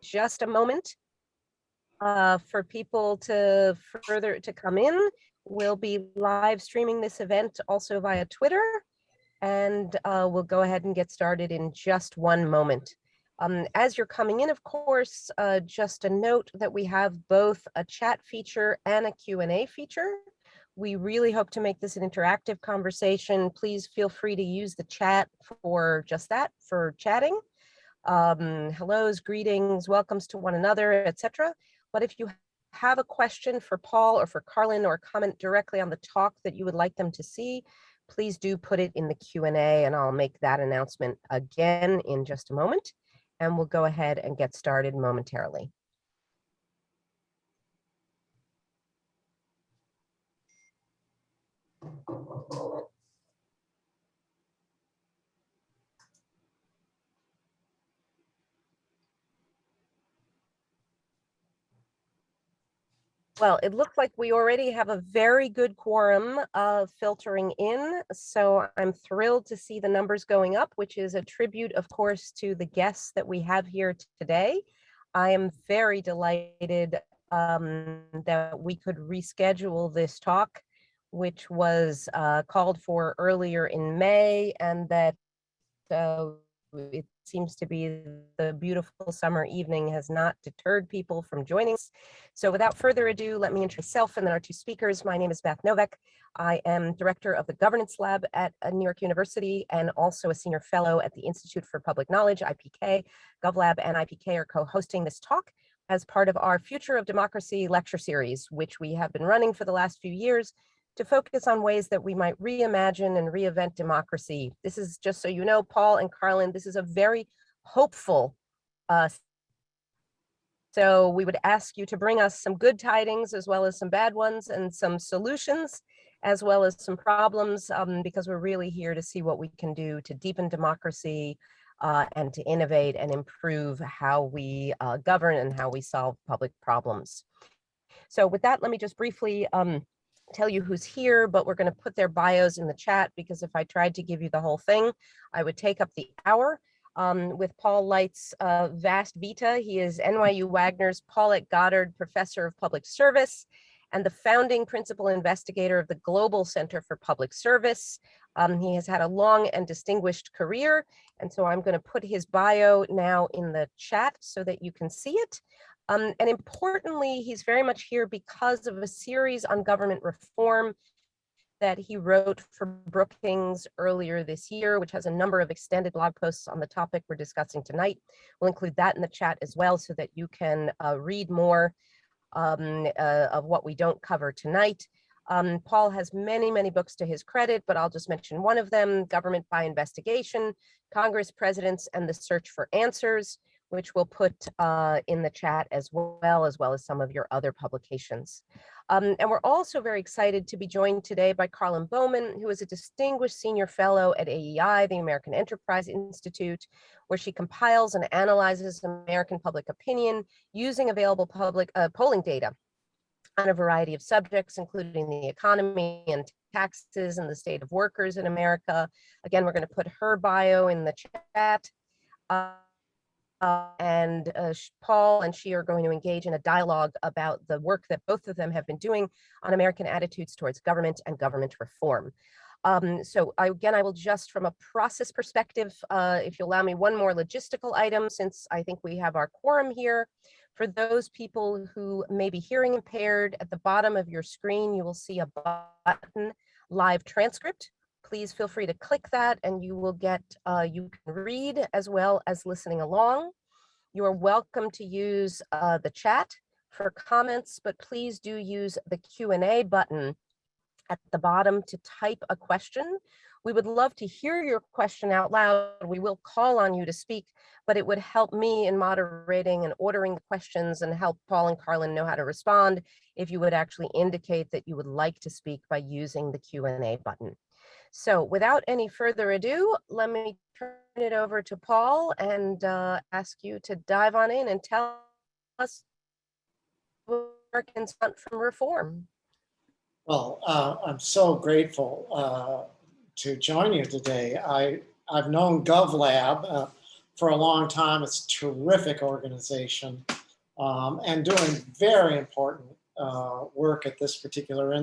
just a moment for people to come in. We'll be live streaming this event also via Twitter, and we'll go ahead and get started in just one moment. As you're coming in, of course, just a note that we have both a chat feature and a Q&A feature. We really hope to make this an interactive conversation. Please feel free to use the chat for just that, for chatting. Hellos, greetings, welcomes to one another, etc. But if you have a question for Paul or for Carlin, or comment directly on the talk that you would like them to see, please do put it in the Q&A, and I'll make that announcement again in just a moment. And we'll go ahead and get started momentarily. Well, it looks like we already have a very good quorum filtering in, so I'm thrilled to see the numbers going up, which is a tribute, of course, to the guests that we have here today. I am very delighted that we could reschedule this talk, which was called for earlier in May, and that it seems to be the beautiful summer evening has not deterred people from joining us. So without further ado, let me introduce myself and then our two speakers. My name is Beth Novak. I am director of the Governance Lab at New York University and also a senior fellow at the Institute for Public Knowledge, IPK. GovLab and IPK are co-hosting this talk as part of our Future of Democracy lecture series, which we have been running for the last few years to focus on ways that we might reimagine and reinvent democracy. This is, just so you know, Paul and Carlin, this is a very hopeful, so we would ask you to bring us some good tidings as well as some bad ones, and some solutions as well as some problems, because we're really here to see what we can do to deepen democracy and to innovate and improve how we govern and how we solve public problems. So with that, let me just briefly tell you who's here, but we're going to put their bios in the chat, because if I tried to give you the whole thing, I would take up the hour. With Paul Light's vast vita, he is NYU Wagner's Paulette Goddard Professor of Public Service and the founding principal investigator of the Global Center for Public Service. He has had a long and distinguished career, and so I'm going to put his bio now in the chat so that you can see it. And importantly, he's very much here because of a series on government reform that he wrote for Brookings earlier this year, which has a number of extended blog posts on the topic we're discussing tonight. We'll include that in the chat as well, so that you can read more of what we don't cover tonight. Paul has many, many books to his credit, but I'll just mention one of them: Government by Investigation, Congress, Presidents, and the Search for Answers, which we'll put in the chat as well as some of your other publications. And we're also very excited to be joined today by Carlin Bowman, who is a distinguished senior fellow at AEI, the American Enterprise Institute, where she compiles and analyzes American public opinion using available public polling data on a variety of subjects, including the economy and taxes and the state of workers in America. Again, we're going to put her bio in the chat. Paul and she are going to engage in a dialogue about the work that both of them have been doing on American attitudes towards government and government reform. So I will just, from a process perspective, if you allow me one more logistical item, since I think we have our quorum here. For those people who may be hearing impaired, at the bottom of your screen, you will see a button, Live Transcript. Please feel free to click that, and you will get, you can read as well as listening along. You are welcome to use the chat for comments, but please do use the Q&A button at the bottom to type a question. We would love to hear your question out loud. We will call on you to speak, but it would help me in moderating and ordering the questions, and help Paul and Carlin know how to respond if you would actually indicate that you would like to speak by using the Q&A button. So without any further ado, let me turn it over to Paul and ask you to dive on in and tell us what Americans want from reform. Well, I'm so grateful to join you today. I've known GovLab for a long time. It's a terrific organization and doing very important work at this particular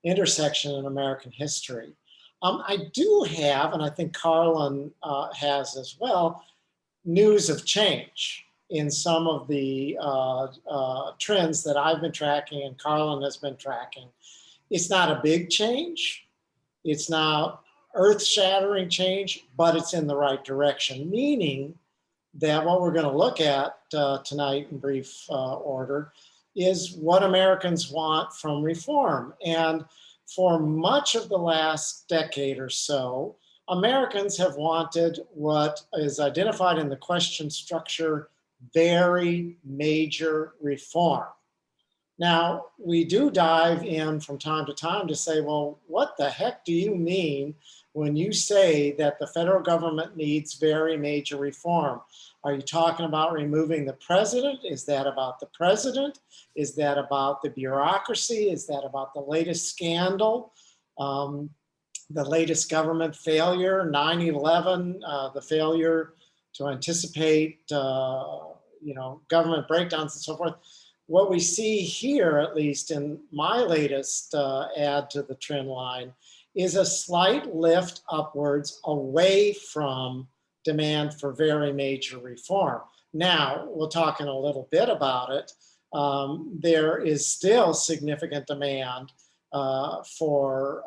intersection in American history. I do have, and I think Carlin has as well, news of change in some of the trends that I've been tracking and Carlin has been tracking. It's not a big change. It's not earth-shattering change, but it's in the right direction, meaning that what we're going to look at tonight in brief order is what Americans want from reform. And for much of the last decade or so, Americans have wanted what is identified in the question structure, very major reform. Now, we do dive in from time to time to say, well, what the heck do you mean when you say that the federal government needs very major reform? Are you talking about removing the president? Is that about the president? Is that about the bureaucracy? Is that about the latest scandal? The latest government failure, 9/11, the failure to anticipate, government breakdowns and so forth. What we see here, at least in my latest add to the trend line, is a slight lift upwards away from demand for very major reform. Now, we'll talk in a little bit about it. There is still significant demand for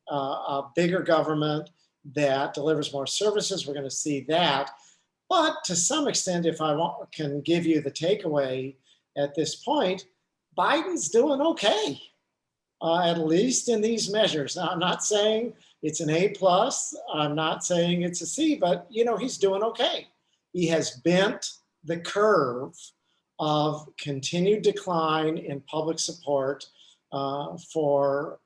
a bigger government that delivers more services. We're going to see that. But to some extent, if I can give you the takeaway at this point, Biden's doing okay, at least in these measures. Now, I'm not saying it's an A+, I'm not saying it's a C, but he's doing okay. He has bent the curve of continued decline in public support for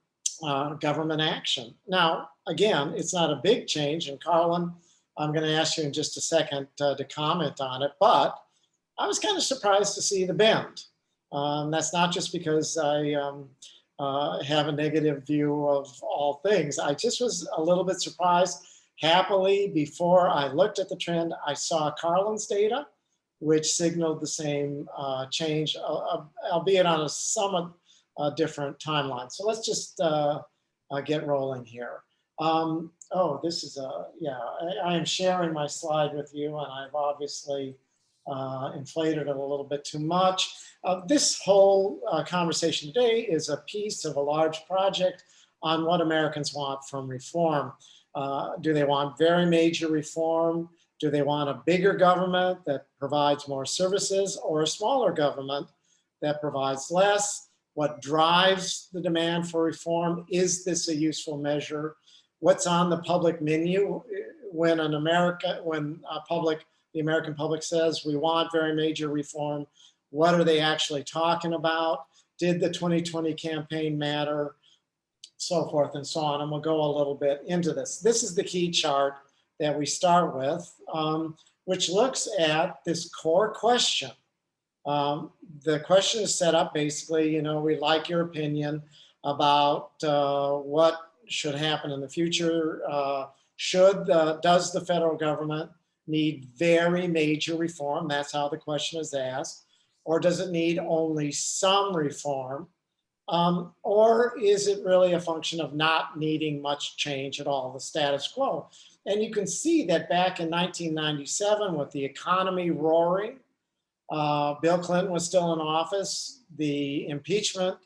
government action. Now, again, it's not a big change, and Carlin, I'm going to ask you in just a second to comment on it, but I was kind of surprised to see the bend. That's not just because I have a negative view of all things. I just was a little bit surprised. Happily, before I looked at the trend, I saw Carlin's data, which signaled the same change, albeit on a somewhat different timeline. So let's just get rolling here. This is I am sharing my slide with you, and I've obviously inflated it a little bit too much. This whole conversation today is a piece of a large project on what Americans want from reform. Do they want very major reform? Do they want a bigger government that provides more services, or a smaller government that provides less? What drives the demand for reform? Is this a useful measure? What's on the public menu when the American public says we want very major reform? What are they actually talking about? Did the 2020 campaign matter? So forth and so on. And we'll go a little bit into this. This is the key chart that we start with, which looks at this core question. The question is set up basically, we'd like your opinion about what should happen in the future. Does the federal government need very major reform? That's how the question is asked. Or does it need only some reform? Or is it really a function of not needing much change at all, the status quo? And you can see that back in 1997, with the economy roaring, Bill Clinton was still in office, the impeachment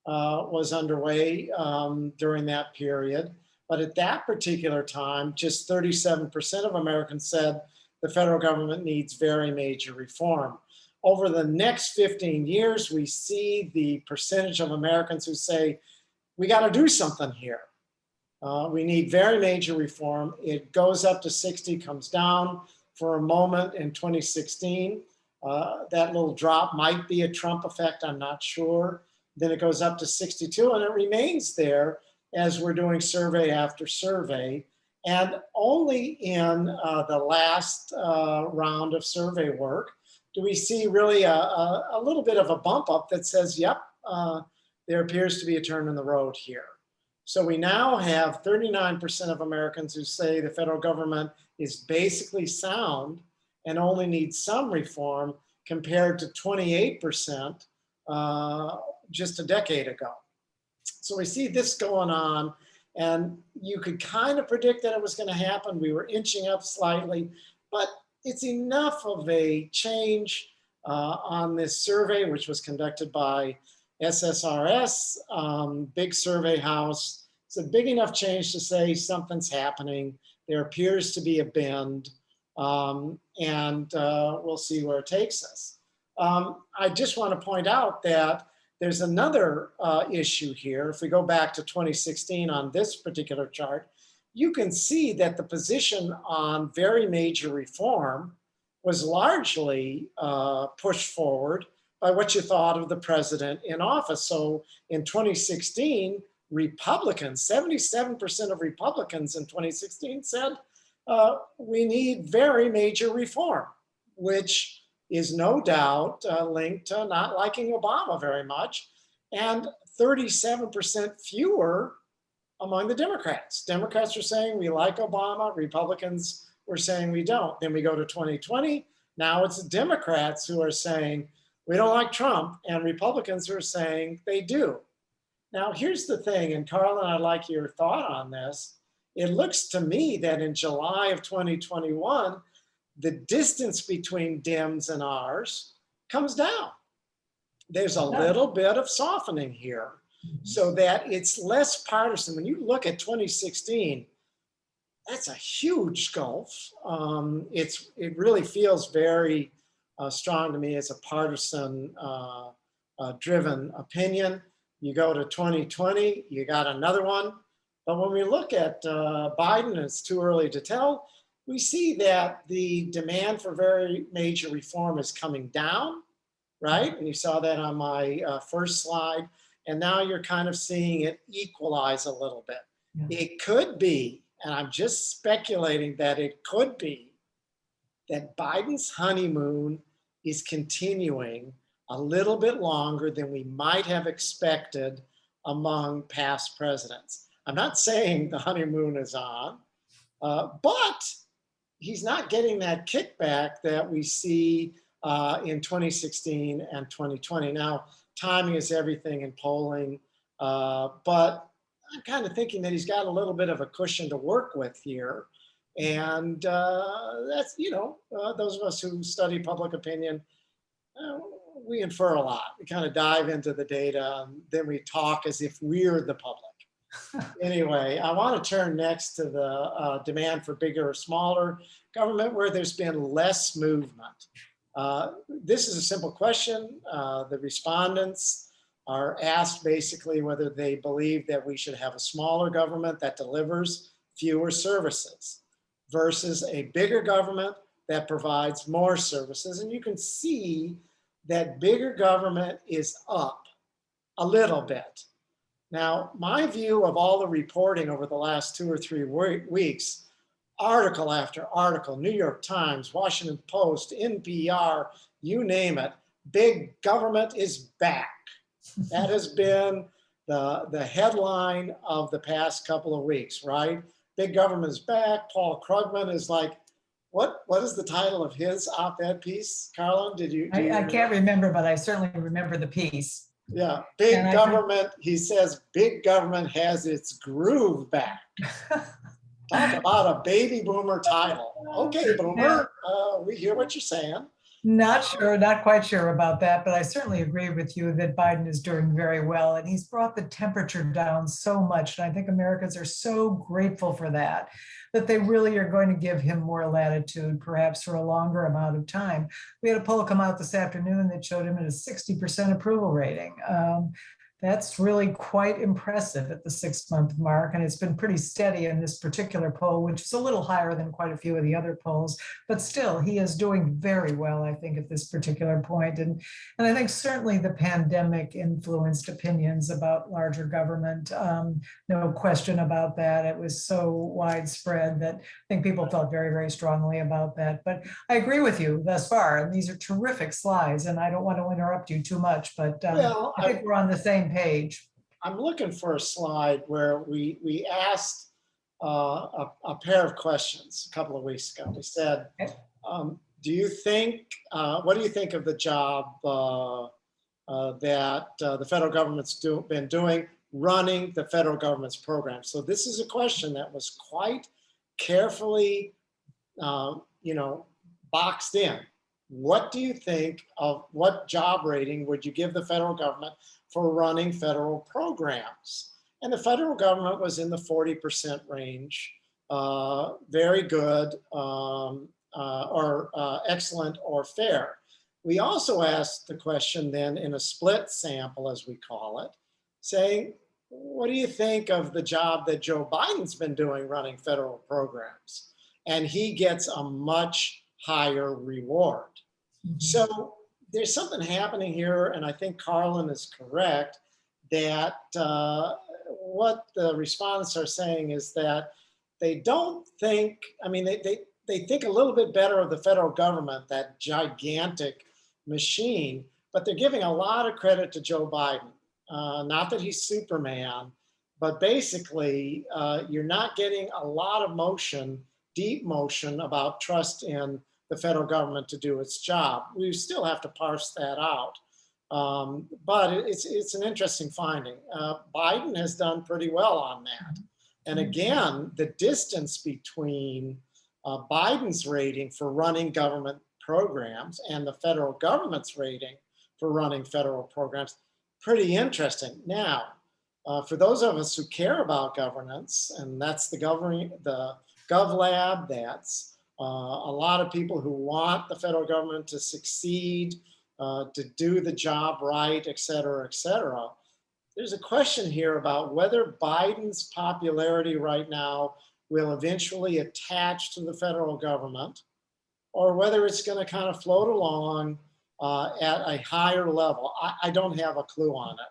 was underway during that period. But at that particular time, just 37% of Americans said the federal government needs very major reform. Over the next 15 years, we see the percentage of Americans who say, we got to do something here. We need very major reform. It goes up to 60, comes down for a moment in 2016. That little drop might be a Trump effect, I'm not sure. Then it goes up to 62, and it remains there as we're doing survey after survey. And only in the last round of survey work do we see really a little bit of a bump up that says, yep, there appears to be a turn in the road here. So we now have 39% of Americans who say the federal government is basically sound and only needs some reform compared to 28% just a decade ago. So we see this going on, and you could kind of predict that it was going to happen. We were inching up slightly, but it's enough of a change on this survey, which was conducted by SSRS, big survey house. It's a big enough change to say something's happening. There appears to be a bend, and we'll see where it takes us. I just want to point out that there's another issue here. If we go back to 2016 on this particular chart, you can see that the position on very major reform was largely pushed forward by what you thought of the president in office. So in 2016, Republicans, 77% of Republicans in 2016 said, we need very major reform, which is no doubt linked to not liking Obama very much, and 37% fewer among the Democrats. Democrats are saying we like Obama, Republicans were saying we don't. Then we go to 2020, now it's the Democrats who are saying we don't like Trump, and Republicans who are saying they do. Now here's the thing, and Carlin, I'd like your thought on this. It looks to me that in July of 2021, the distance between Dems and ours comes down. There's a little bit of softening here so that it's less partisan. When you look at 2016, that's a huge gulf. It really feels very strong to me as a partisan driven opinion. You go to 2020, you got another one. But when we look at Biden, it's too early to tell, we see that the demand for very major reform is coming down, right? And you saw that on my first slide. And now you're kind of seeing it equalize a little bit. Yeah. It could be, and I'm just speculating that it could be, that Biden's honeymoon is continuing a little bit longer than we might have expected among past presidents. I'm not saying the honeymoon is on, but he's not getting that kickback that we see in 2016 and 2020. Now, timing is everything in polling, but I'm kind of thinking that he's got a little bit of a cushion to work with here. And that's, those of us who study public opinion, we infer a lot. We kind of dive into the data, and then we talk as if we're the public. Anyway, I want to turn next to the demand for bigger or smaller government where there's been less movement. This is a simple question. The respondents are asked basically whether they believe that we should have a smaller government that delivers fewer services versus a bigger government that provides more services. And you can see that bigger government is up a little bit. Now, my view of all the reporting over the last 2 or 3 weeks, article after article, New York Times, Washington Post, NPR, you name it, big government is back. That has been the headline of the past couple of weeks, right? Big government is back. Paul Krugman is like, what is the title of his op-ed piece? Carlin, did you? I can't remember, but I certainly remember the piece. Yeah, big government, he says, big government has its groove back. Talk about a baby boomer title. Okay, boomer, we hear what you're saying. Not quite sure about that, but I certainly agree with you that Biden is doing very well, and he's brought the temperature down so much. And I think Americans are so grateful for that they really are going to give him more latitude, perhaps for a longer amount of time. We had a poll come out this afternoon that showed him at a 60% approval rating. That's really quite impressive at the 6-month mark. And it's been pretty steady in this particular poll, which is a little higher than quite a few of the other polls. But still, he is doing very well, I think, at this particular point. And I think certainly the pandemic influenced opinions about larger government. No question about that. It was so widespread that I think people felt very, very strongly about that. But I agree with you thus far. And these are terrific slides. And I don't want to interrupt you too much, but I think we're on the same page. I'm looking for a slide where we asked a pair of questions a couple of weeks ago. We said, Okay. do you think, what do you think of the job that the federal government's been doing running the federal government's program? So this is a question that was quite carefully, boxed in. What do you think of, what job rating would you give the federal government for running federal programs? And the federal government was in the 40% range, very good, or excellent or fair. We also asked the question then in a split sample, as we call it, saying, what do you think of the job that Joe Biden's been doing running federal programs? And he gets a much higher reward. So there's something happening here, and I think Carlin is correct, that what the respondents are saying is that they don't think, they think a little bit better of the federal government, that gigantic machine, but they're giving a lot of credit to Joe Biden. Not that he's Superman, but basically you're not getting a lot of motion, deep motion about trust in the federal government to do its job. We still have to parse that out. But it's an interesting finding. Biden has done pretty well on that. And again, the distance between Biden's rating for running government programs and the federal government's rating for running federal programs, pretty interesting. Now, for those of us who care about governance, and that's the GovLab, that's a lot of people who want the federal government to succeed, to do the job right, et cetera, et cetera. There's a question here about whether Biden's popularity right now will eventually attach to the federal government, or whether it's going to kind of float along at a higher level. I don't have a clue on it.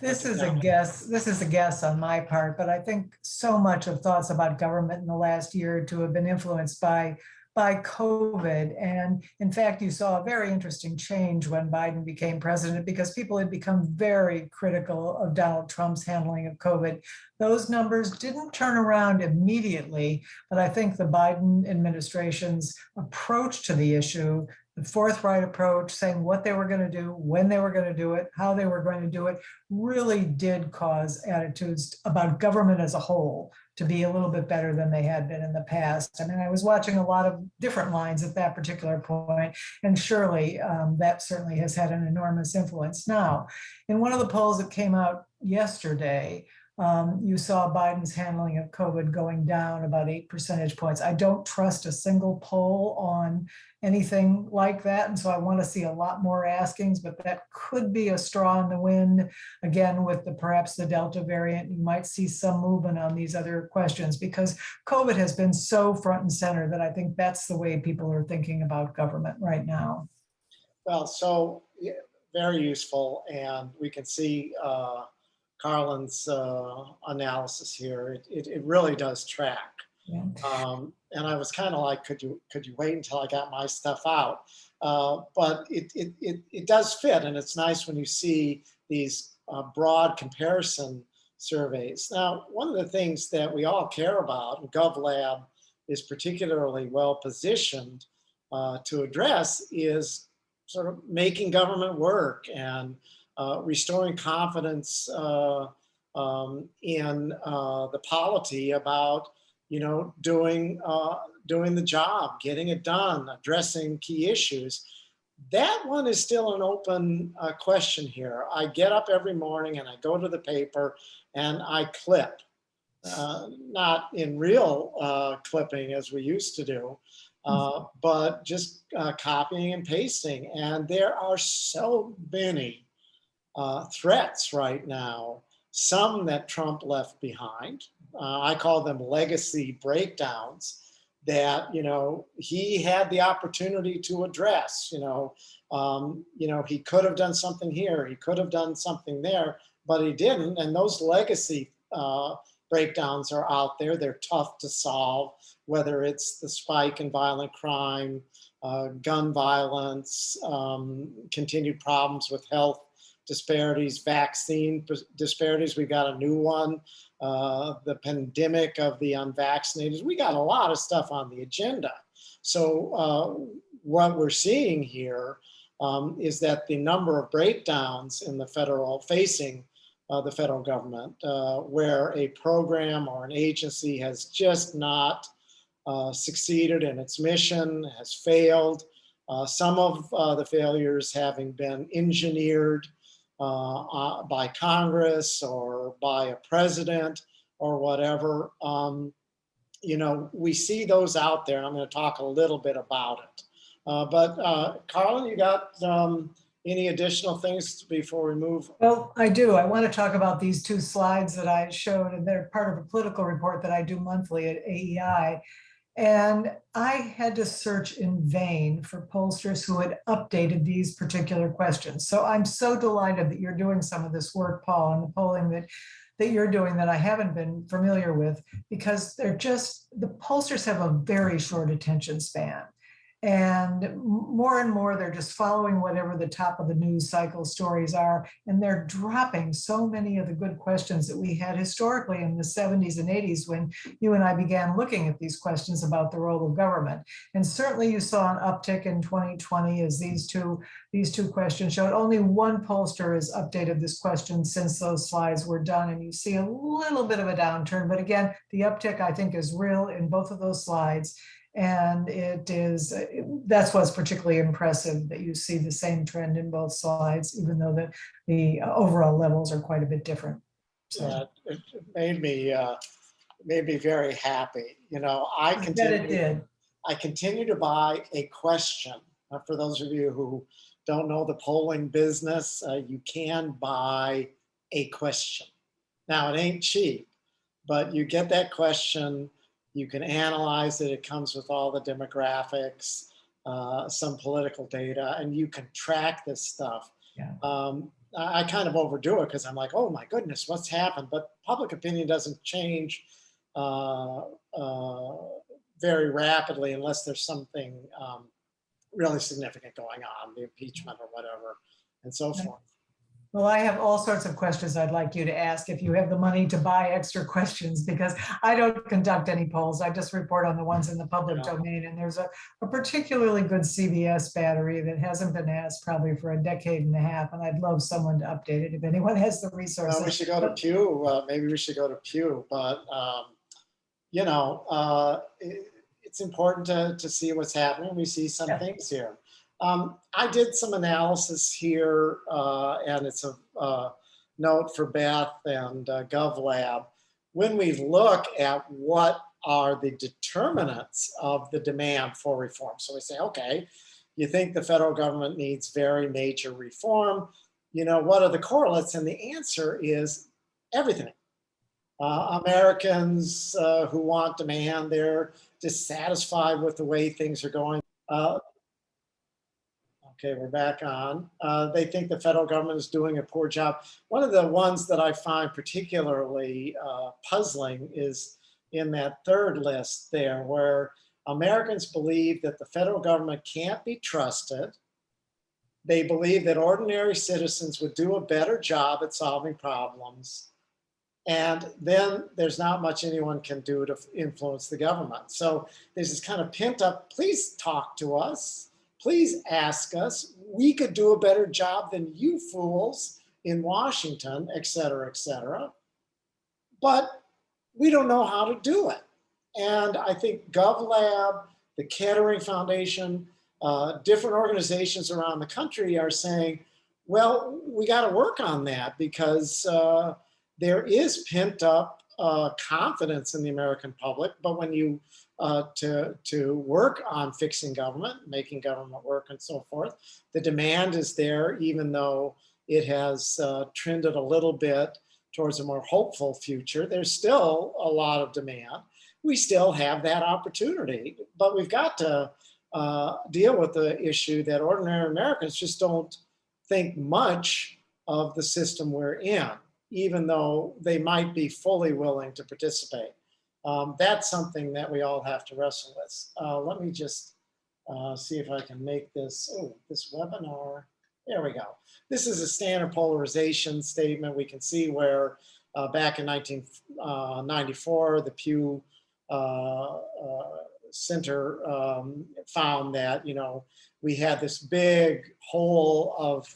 This is a guess. This is a guess on my part, but I think so much of thoughts about government in the last year or two have been influenced by COVID. And in fact, you saw a very interesting change when Biden became president, because people had become very critical of Donald Trump's handling of COVID. Those numbers didn't turn around immediately, but I think the Biden administration's approach to the issue, the forthright approach, saying what they were going to do, when they were going to do it, how they were going to do it, really did cause attitudes about government as a whole to be a little bit better than they had been in the past. I mean, I was watching a lot of different lines at that particular point, and surely that certainly has had an enormous influence. Now, in one of the polls that came out yesterday, you saw Biden's handling of COVID going down about 8 percentage points. I don't trust a single poll on anything like that. And so I want to see a lot more askings, but that could be a straw in the wind. Again, with perhaps the Delta variant, you might see some movement on these other questions, because COVID has been so front and center that I think that's the way people are thinking about government right now. Well, so yeah, very useful. And we can see Carlin's analysis here. It really does track. Yeah. And I was kind of like, could you wait until I got my stuff out? But it does fit, and it's nice when you see these broad comparison surveys. Now, one of the things that we all care about, and GovLab is particularly well positioned to address, is sort of making government work and restoring confidence in the polity about doing the job, getting it done, addressing key issues. That one is still an open question here. I get up every morning and I go to the paper and I clip, not in real clipping as we used to do, but just copying and pasting. And there are so many threats right now, some that Trump left behind. I call them legacy breakdowns that he had the opportunity to address. He could have done something here, he could have done something there, but he didn't. And those legacy breakdowns are out there. They're tough to solve, whether it's the spike in violent crime, gun violence, continued problems with health disparities, vaccine disparities. We got a new one, the pandemic of the unvaccinated. We got a lot of stuff on the agenda. So what we're seeing here is that the number of breakdowns in the facing the federal government, where a program or an agency has just not succeeded in its mission, has failed. Some of the failures having been engineered by Congress or by a president or whatever. You know, we see those out there, and I'm going to talk a little bit about it. But Carlin, you got any additional things before we move? Well, I do. I want to talk about these two slides that I showed, and they're part of a political report that I do monthly at AEI. And I had to search in vain for pollsters who had updated these particular questions. So I'm so delighted that you're doing some of this work, Paul, and the polling that you're doing that I haven't been familiar with, because the pollsters have a very short attention span. And more, they're just following whatever the top of the news cycle stories are. And they're dropping so many of the good questions that we had historically in the 70s and 80s when you and I began looking at these questions about the role of government. And certainly you saw an uptick in 2020 as these two questions showed. Only one pollster has updated this question since those slides were done. And you see a little bit of a downturn. But again, the uptick, I think, is real in both of those slides. And that's what's particularly impressive, that you see the same trend in both slides, even though the overall levels are quite a bit different. So it made me very happy. You know, I continue to buy a question. For those of you who don't know the polling business, you can buy a question. Now, it ain't cheap, but you get that question. You can analyze it. It comes with all the demographics, some political data, and you can track this stuff. Yeah. I kind of overdo it because I'm like, oh my goodness, what's happened? But public opinion doesn't change very rapidly unless there's something really significant going on, the impeachment or whatever, and so forth. Well, I have all sorts of questions I'd like you to ask if you have the money to buy extra questions, because I don't conduct any polls. I just report on the ones in the public domain. And there's a particularly good CBS battery that hasn't been asked probably for a decade and a half. And I'd love someone to update it if anyone has the resources. We should go to Pew. Maybe we should go to Pew. But, you know, it's important to see what's happening. We see some things here. I did some analysis here, and it's a note for Beth and GovLab. When we look at what are the determinants of the demand for reform, so we say, okay, you think the federal government needs very major reform. You know, what are the correlates? And the answer is everything. Americans who want demand, they're dissatisfied with the way things are going. Okay, we're back on. They think the federal government is doing a poor job. One of the ones that I find particularly puzzling is in that third list there, where Americans believe that the federal government can't be trusted. They believe that ordinary citizens would do a better job at solving problems. And then there's not much anyone can do to influence the government. So there's this kind of pent up, please talk to us. Please ask us. We could do a better job than you fools in Washington, et cetera, et cetera. But we don't know how to do it. And I think GovLab, the Kettering Foundation, different organizations around the country are saying, well, we got to work on that, because there is pent up confidence in the American public. But when you to work on fixing government, making government work, and so forth, the demand is there, even though it has trended a little bit towards a more hopeful future. There's still a lot of demand. We still have that opportunity, but we've got to deal with the issue that ordinary Americans just don't think much of the system we're in, even though they might be fully willing to participate. That's something that we all have to wrestle with. Let me just see if I can make this, this webinar There we go. This is a standard polarization statement. We can see where back in 1994, the Pew Center found that, we had this big hole of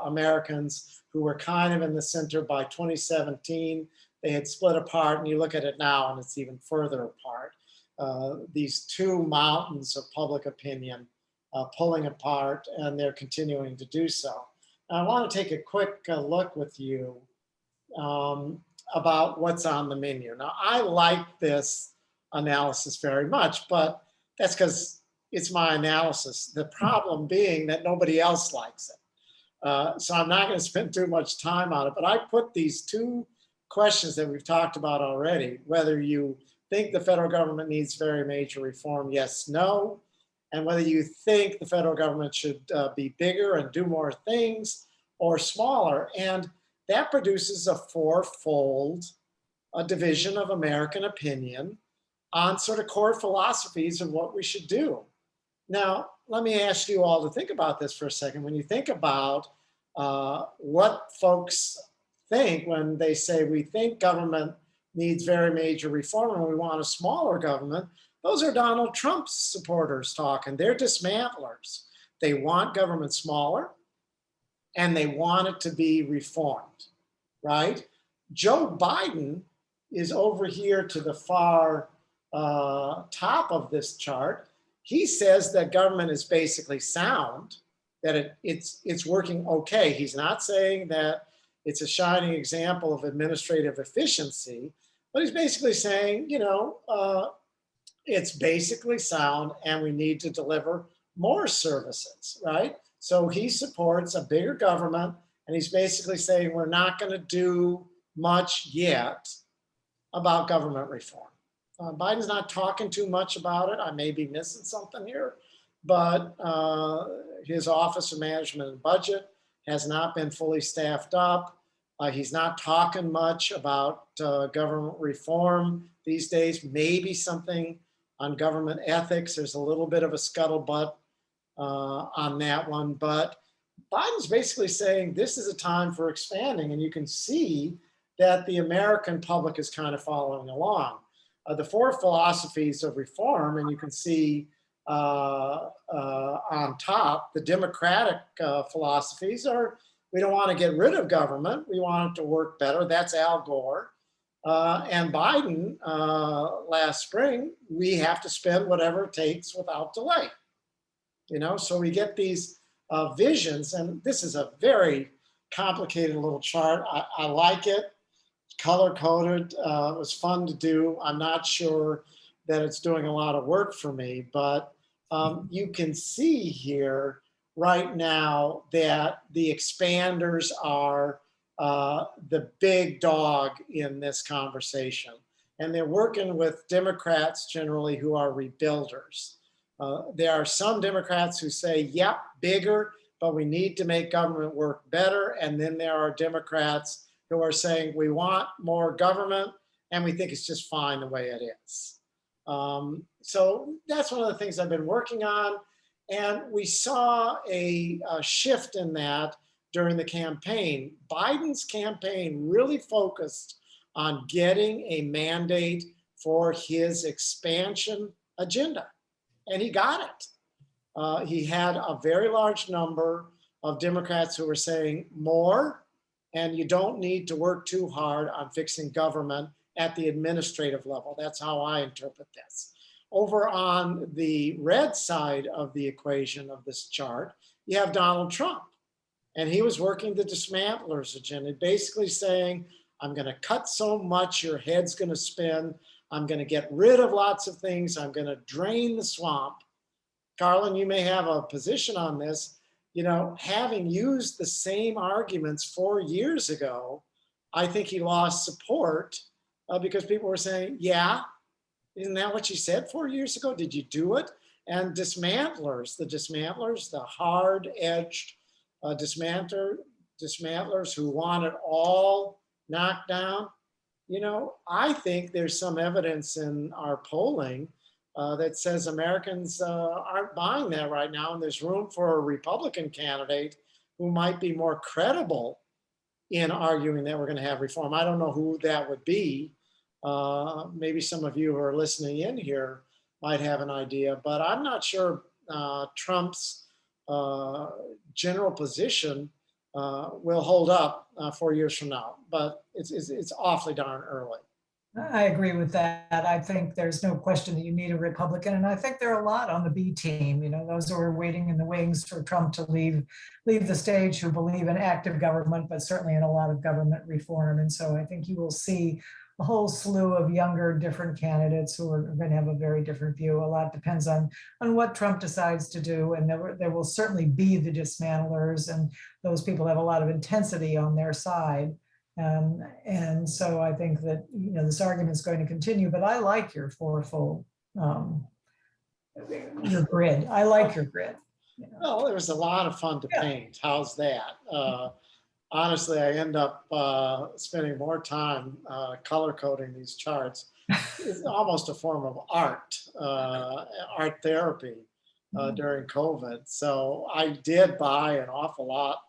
Americans who were kind of in the center. By 2017. They had split apart, and you look at it now and it's even further apart. These two mountains of public opinion pulling apart, and they're continuing to do so. Now, I want to take a quick look with you about what's on the menu. Now, I like this analysis very much, but that's because it's my analysis. The problem being that nobody else likes it. So I'm not going to spend too much time on it, but I put these two questions that we've talked about already, whether you think the federal government needs very major reform, yes, no, and whether you think the federal government should be bigger and do more things or smaller. And that produces a fourfold division of American opinion on sort of core philosophies of what we should do. Now, let me ask you all to think about this for a second. When you think about what folks think when they say we think government needs very major reform and we want a smaller government, those are Donald Trump's supporters talking. They're dismantlers. They want government smaller and they want it to be reformed, right? Joe Biden is over here to the far top of this chart. He says that government is basically sound, that it's working okay. He's not saying that it's a shining example of administrative efficiency, but he's basically saying, it's basically sound and we need to deliver more services, right? So he supports a bigger government, and he's basically saying we're not going to do much yet about government reform. Biden's not talking too much about it. I may be missing something here, but his Office of Management and Budget has not been fully staffed up. He's not talking much about government reform these days, maybe something on government ethics. There's a little bit of a scuttlebutt on that one, but Biden's basically saying this is a time for expanding, and you can see that the American public is kind of following along. The four philosophies of reform, and you can see on top, the Democratic philosophies are, we don't want to get rid of government, we want it to work better. That's Al Gore. And Biden last spring, we have to spend whatever it takes without delay. So we get these visions, and this is a very complicated little chart. I like it. Color coded. It was fun to do. I'm not sure that it's doing a lot of work for me, but you can see here right now that the expanders are the big dog in this conversation. And they're working with Democrats generally who are rebuilders. There are some Democrats who say, yep, bigger, but we need to make government work better. And then there are Democrats who are saying we want more government and we think it's just fine the way it is. So that's one of the things I've been working on. And we saw a shift in that during the campaign. Biden's campaign really focused on getting a mandate for his expansion agenda, and he got it. He had a very large number of Democrats who were saying more, and you don't need to work too hard on fixing government at the administrative level. That's how I interpret this. Over on the red side of the equation of this chart, you have Donald Trump. And he was working the dismantlers agenda, basically saying, I'm going to cut so much, your head's going to spin. I'm going to get rid of lots of things. I'm going to drain the swamp. Carlin, you may have a position on this. Having used the same arguments 4 years ago, I think he lost support because people were saying, yeah, isn't that what you said 4 years ago? Did you do it? And dismantlers, the hard-edged dismantlers who want it all knocked down. I think there's some evidence in our polling that says Americans aren't buying that right now, and there's room for a Republican candidate who might be more credible in arguing that we're going to have reform. I don't know who that would be. Maybe some of you who are listening in here might have an idea, but I'm not sure Trump's general position will hold up 4 years from now, but it's awfully darn early. I agree with that. I think there's no question that you need a Republican, and I think there are a lot on the B team. You know, those who are waiting in the wings for Trump to leave the stage, who believe in active government, but certainly in a lot of government reform. And so I think you will see a whole slew of younger, different candidates who are going to have a very different view. A lot depends on what Trump decides to do, and there will certainly be the dismantlers, and those people have a lot of intensity on their side. And so I think that, you know, this argument is going to continue, but I like your fourfold, your grid. I like your grid. You know. Well, it was a lot of fun to paint. How's that? Honestly, I end up spending more time color coding these charts. It's almost a form of art therapy during COVID. So I did buy an awful lot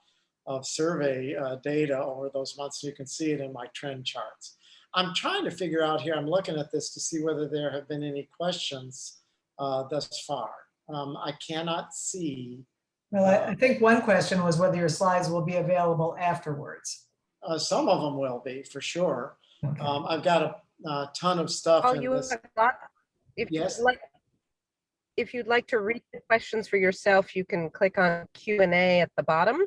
of survey data over those months. So you can see it in my trend charts. I'm trying to figure out here, I'm looking at this to see whether there have been any questions thus far. I cannot see. Well, I think one question was whether your slides will be available afterwards. Some of them will be, for sure. Okay. I've got a ton of stuff in this. Yes. If you'd like to read the questions for yourself, you can click on Q&A at the bottom.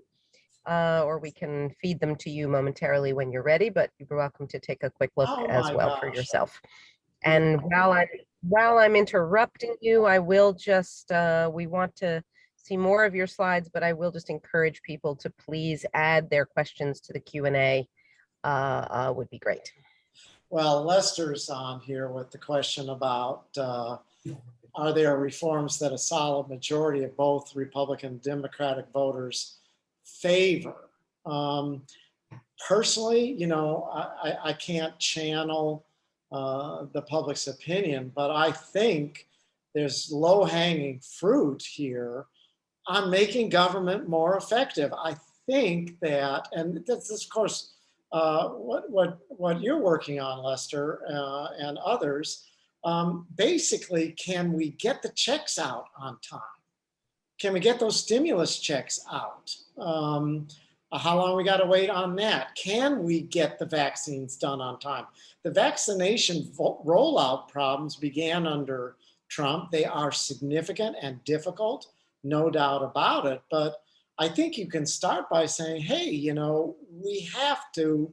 Or we can feed them to you momentarily when you're ready, but you're welcome to take a quick look as well for yourself. And while I'm interrupting you, I will just, we want to see more of your slides, but I will just encourage people to please add their questions to the Q&A, would be great. Well, Lester's on here with the question about, are there reforms that a solid majority of both Republican and Democratic voters favor? Personally, you know, I can't channel the public's opinion, but I think there's low-hanging fruit here on making government more effective. I think that, and that's of course what you're working on, Lester, and others. Basically, can we get the checks out on time? Can we get those stimulus checks out? How long we got to wait on that? Can we get the vaccines done on time? The vaccination rollout problems began under Trump. They are significant and difficult, no doubt about it. But I think you can start by saying, hey, you know, we have to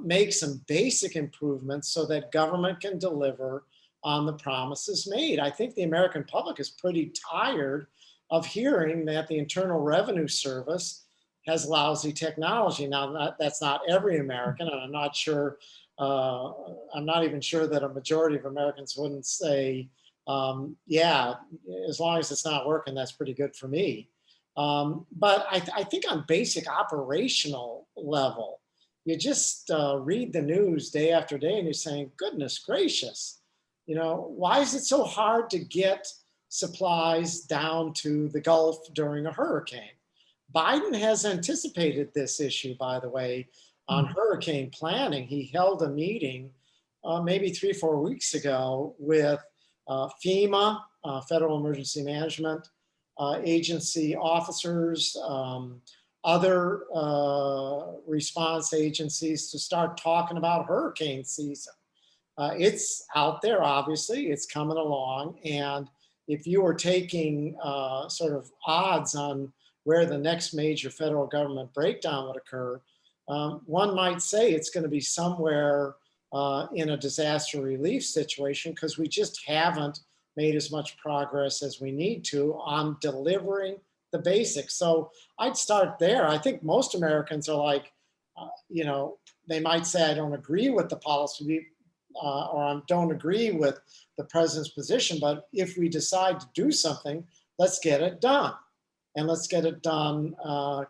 make some basic improvements so that government can deliver on the promises made. I think the American public is pretty tired of hearing that the Internal Revenue Service has lousy technology. Now, that's not every American, and I'm not sure, I'm not even sure that a majority of Americans wouldn't say, yeah, as long as it's not working, that's pretty good for me. But I think on basic operational level, you just read the news day after day and you're saying, goodness gracious, you know, why is it so hard to get supplies down to the Gulf during a hurricane? Biden has anticipated this issue, by the way, on hurricane planning. He held a meeting maybe 3-4 weeks ago with FEMA, Federal Emergency Management Agency officers, other response agencies to start talking about hurricane season. It's out there, obviously, it's coming along. And if you were taking sort of odds on where the next major federal government breakdown would occur, one might say it's going to be somewhere in a disaster relief situation, because we just haven't made as much progress as we need to on delivering the basics. So I'd start there. I think most Americans are like, you know, they might say, I don't agree with the policy or I don't agree with the president's position, but if we decide to do something, let's get it done. And let's get it done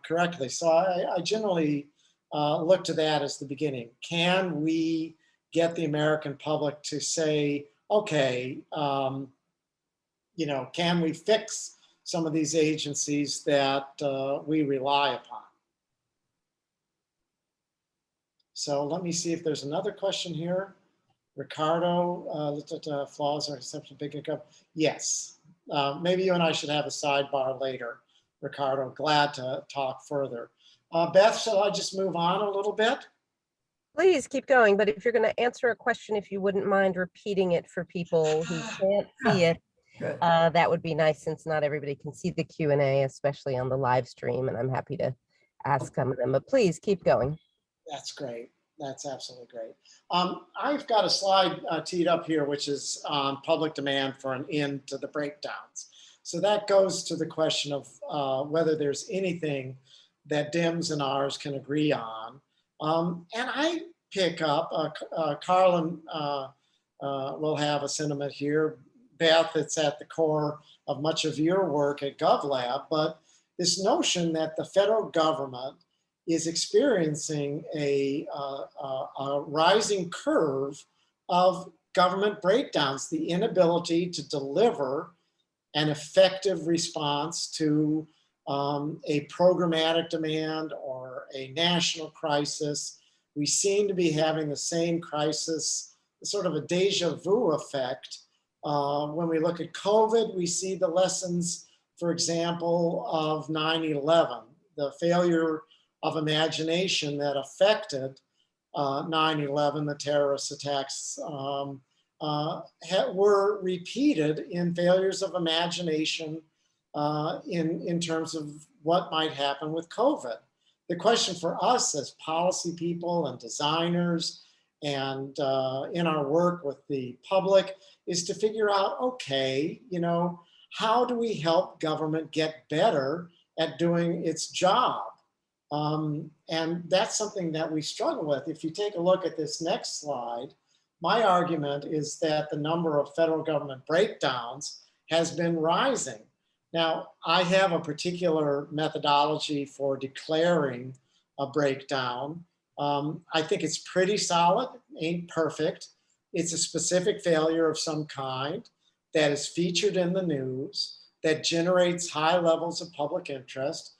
correctly. So I generally look to that as the beginning. Can we get the American public to say, okay, you know, can we fix some of these agencies that we rely upon. So let me see if there's another question here. Ricardo, flaws are exception big income. Yes, maybe you and I should have a sidebar later. Ricardo, glad to talk further. Beth, shall I just move on a little bit? Please keep going, but if you're going to answer a question, if you wouldn't mind repeating it for people who can't see it, that would be nice, since not everybody can see the Q&A, especially on the live stream, and I'm happy to ask some of them, but please keep going. That's great. That's absolutely great. I've got a slide teed up here, which is on public demand for an end to the breakdowns. So that goes to the question of whether there's anything that Dems and ours can agree on. And I pick up, Carlin will have a sentiment here. Beth, it's at the core of much of your work at GovLab, but this notion that the federal government is experiencing a rising curve of government breakdowns, the inability to deliver an effective response to a programmatic demand or a national crisis. We seem to be having the same crisis, sort of a deja vu effect. When we look at COVID, we see the lessons, for example, of 9/11, the failure of imagination that affected 9/11, the terrorist attacks, were repeated in failures of imagination in terms of what might happen with COVID. The question for us as policy people and designers and in our work with the public is to figure out, okay, you know, how do we help government get better at doing its job? And that's something that we struggle with. If you take a look at this next slide, my argument is that the number of federal government breakdowns has been rising. Now, I have a particular methodology for declaring a breakdown. I think it's pretty solid, ain't perfect. It's a specific failure of some kind that is featured in the news, that generates high levels of public interest,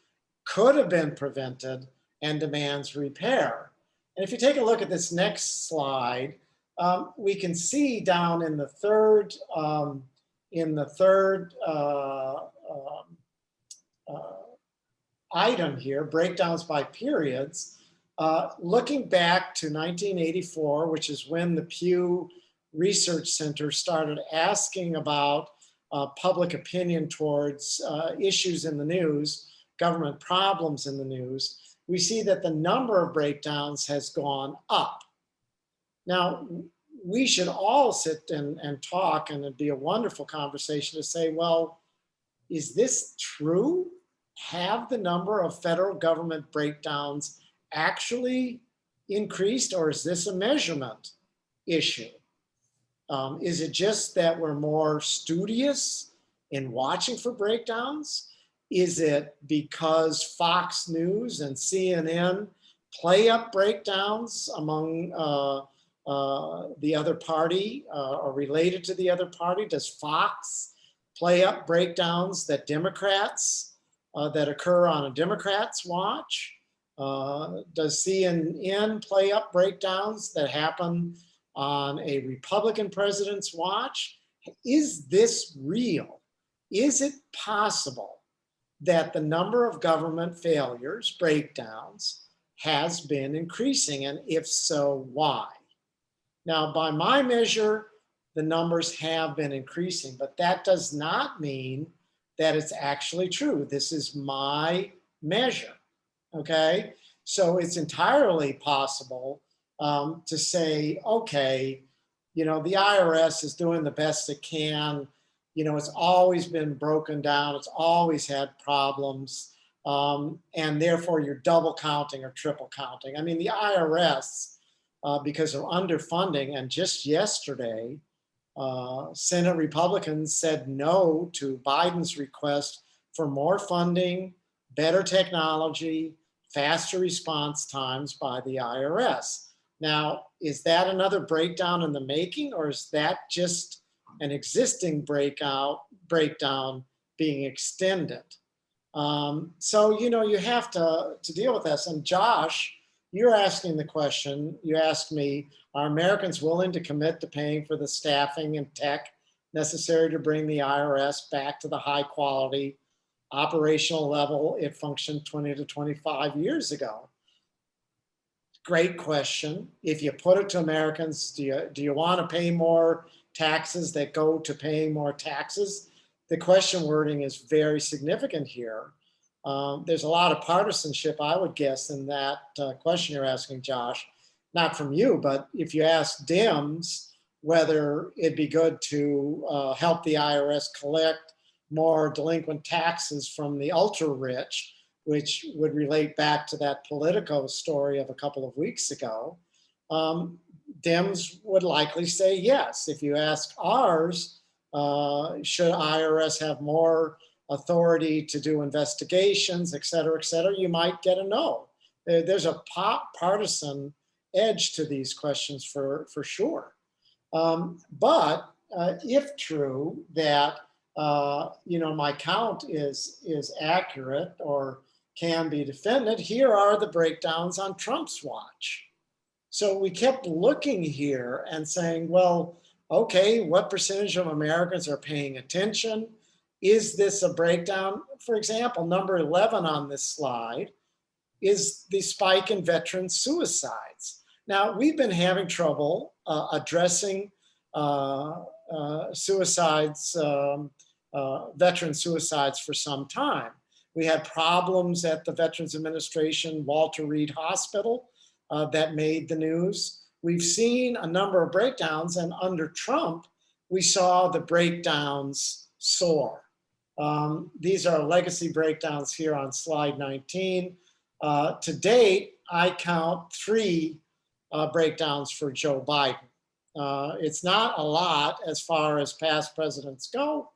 could have been prevented, and demands repair. And if you take a look at this next slide, we can see down in the third item here, breakdowns by periods, looking back to 1984, which is when the Pew Research Center started asking about public opinion towards issues in the news, government problems in the news, we see that the number of breakdowns has gone up. Now, we should all sit and talk, and it'd be a wonderful conversation to say, well, is this true? Have the number of federal government breakdowns actually increased, or is this a measurement issue? Is it just that we're more studious in watching for breakdowns? Is it because Fox News and CNN play up breakdowns among the other party or related to the other party? Does Fox play up breakdowns that Democrats, that occur on a Democrat's watch? Does CNN play up breakdowns that happen on a Republican president's watch? Is this real? Is it possible that the number of government failures, breakdowns, has been increasing? And if so, why? Now, by my measure, the numbers have been increasing, but that does not mean that it's actually true. This is my measure, okay? So it's entirely possible to say, okay, you know, the IRS is doing the best it can. You know, it's always been broken down. It's always had problems. And therefore you're double counting or triple counting. I mean, the IRS, because of underfunding, and just yesterday, Senate Republicans said no to Biden's request for more funding, better technology, faster response times by the IRS. Now, is that another breakdown in the making, or is that just an existing breakdown being extended. So, you have to deal with this. And Josh, you're asking the question, you asked me, are Americans willing to commit to paying for the staffing and tech necessary to bring the IRS back to the high quality operational level it functioned 20 to 25 years ago? Great question. If you put it to Americans, do you want to pay more taxes that go to paying more taxes? The question wording is very significant here. There's a lot of partisanship, I would guess, in that question you're asking, Josh. Not from you, but if you ask Dems whether it'd be good to help the IRS collect more delinquent taxes from the ultra rich, which would relate back to that Politico story of a couple of weeks ago, Dems would likely say yes. If you ask ours, should IRS have more authority to do investigations, et cetera, you might get a no. There's a partisan edge to these questions for sure. But if true that my count is accurate or can be defended, here are the breakdowns on Trump's watch. So we kept looking here and saying, well, okay, what percentage of Americans are paying attention? Is this a breakdown? For example, number 11 on this slide is the spike in veteran suicides. Now, we've been having trouble addressing suicides, veteran suicides for some time. We had problems at the Veterans Administration, Walter Reed Hospital, that made the news. We've seen a number of breakdowns, and under Trump, we saw the breakdowns soar. These are legacy breakdowns here on slide 19. To date, I count 3 breakdowns for Joe Biden. It's not a lot as far as past presidents go.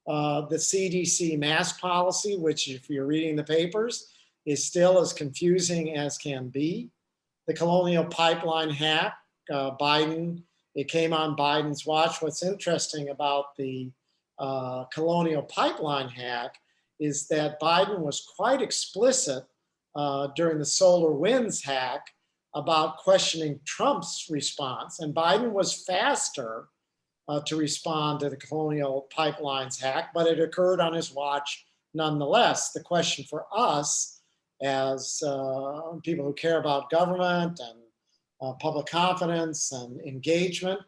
The CDC mask policy, which if you're reading the papers, is still as confusing as can be. The Colonial Pipeline hack, it came on Biden's watch. What's interesting about the Colonial Pipeline hack is that Biden was quite explicit during the Solar Winds hack about questioning Trump's response. And Biden was faster to respond to the Colonial Pipelines hack, but it occurred on his watch nonetheless. The question for us as people who care about government and public confidence and engagement,